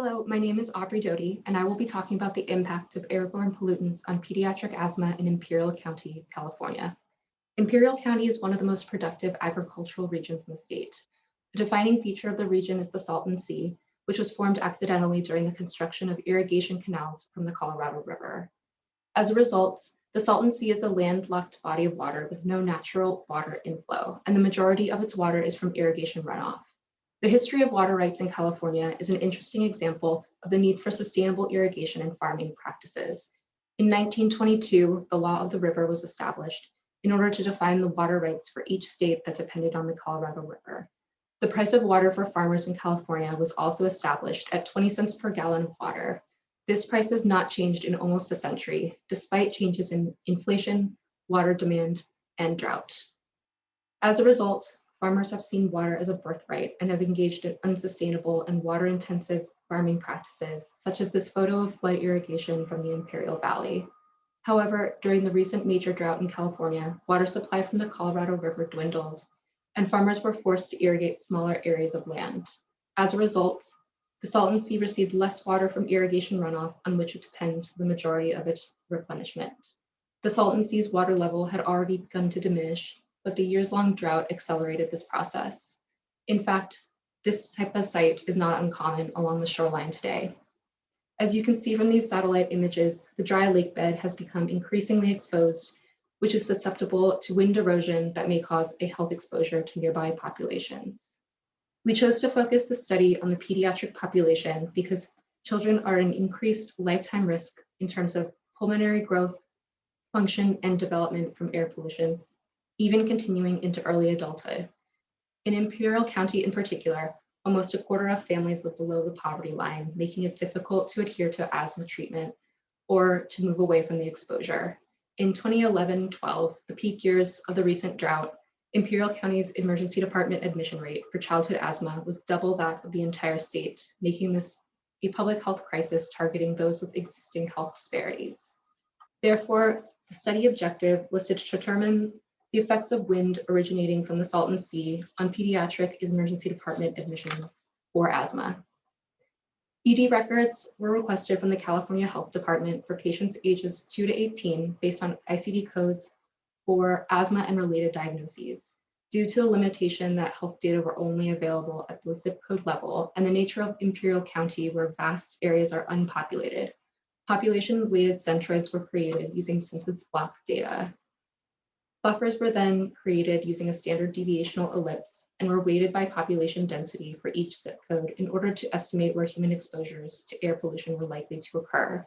Hello, my name is Aubrey Doede, and I will be talking about the impact of airborne pollutants on pediatric asthma in Imperial County, California. Imperial County is one of the most productive agricultural regions in the state. A defining feature of the region is the Salton Sea, which was formed accidentally during the construction of irrigation canals from the Colorado River. As a result, the Salton Sea is a landlocked body of water with no natural water inflow, and the majority of its water is from irrigation runoff. The history of water rights in California is an interesting example of the need for sustainable irrigation and farming practices. In 1922, the law of the river was established in order to define the water rights for each state that depended on the Colorado River. The price of water for farmers in California was also established at 20 cents per gallon of water. This price has not changed in almost a century, despite changes in inflation, water demand, and drought. As a result, farmers have seen water as a birthright and have engaged in unsustainable and water-intensive farming practices, such as this photo of flood irrigation from the Imperial Valley. However, during the recent major drought in California, water supply from the Colorado River dwindled, and farmers were forced to irrigate smaller areas of land. As a result, the Salton Sea received less water from irrigation runoff on which it depends for the majority of its replenishment. The Salton Sea's water level had already begun to diminish, but the years-long drought accelerated this process. In fact, this type of site is not uncommon along the shoreline today. As you can see from these satellite images, the dry lake bed has become increasingly exposed, which is susceptible to wind erosion that may cause a health exposure to nearby populations. We chose to focus the study on the pediatric population because children are an increased lifetime risk in terms of pulmonary growth, function, and development from air pollution, even continuing into early adulthood. In Imperial County in particular, almost a quarter of families live below the poverty line, making it difficult to adhere to asthma treatment or to move away from the exposure. In 2011-12, the peak years of the recent drought, Imperial County's emergency department admission rate for childhood asthma was double that of the entire state, making this a public health crisis targeting those with existing health disparities. Therefore, the study objective was to determine the effects of wind originating from the Salton Sea on pediatric emergency department admissions for asthma. ED records were requested from the California Health Department for patients ages 2 to 18 based on ICD codes for asthma and related diagnoses. Due to the limitation that health data were only available at the zip code level and the nature of Imperial County where vast areas are unpopulated, population-weighted centroids were created using census block data. Buffers were then created using a standard deviational ellipse and were weighted by population density for each zip code in order to estimate where human exposures to air pollution were likely to occur.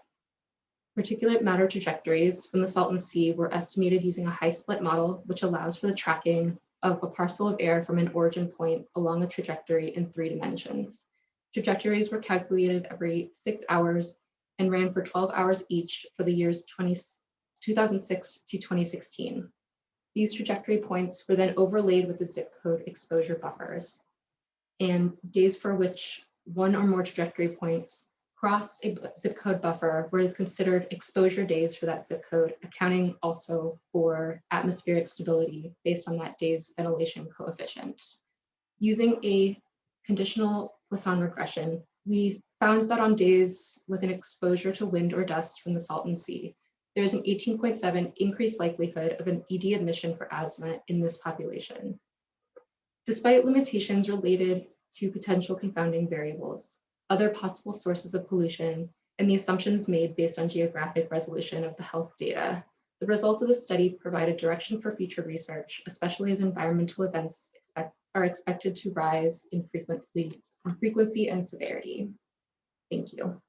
Particulate matter trajectories from the Salton Sea were estimated using a high-split model, which allows for the tracking of a parcel of air from an origin point along a trajectory in 3 dimensions. Trajectories were calculated every 6 hours and ran for 12 hours each for the years 2006 to 2016. These trajectory points were then overlaid with the zip code exposure buffers, and days for which one or more trajectory points crossed a zip code buffer were considered exposure days for that zip code, accounting also for atmospheric stability based on that day's ventilation coefficient. Using a conditional Poisson regression, we found that on days with an exposure to wind or dust from the Salton Sea, there is an 18.7 increased likelihood of an ED admission for asthma in this population. Despite limitations related to potential confounding variables, other possible sources of pollution, and the assumptions made based on geographic resolution of the health data, the results of the study provide a direction for future research, especially as environmental events are expected to rise in frequency and severity. Thank you.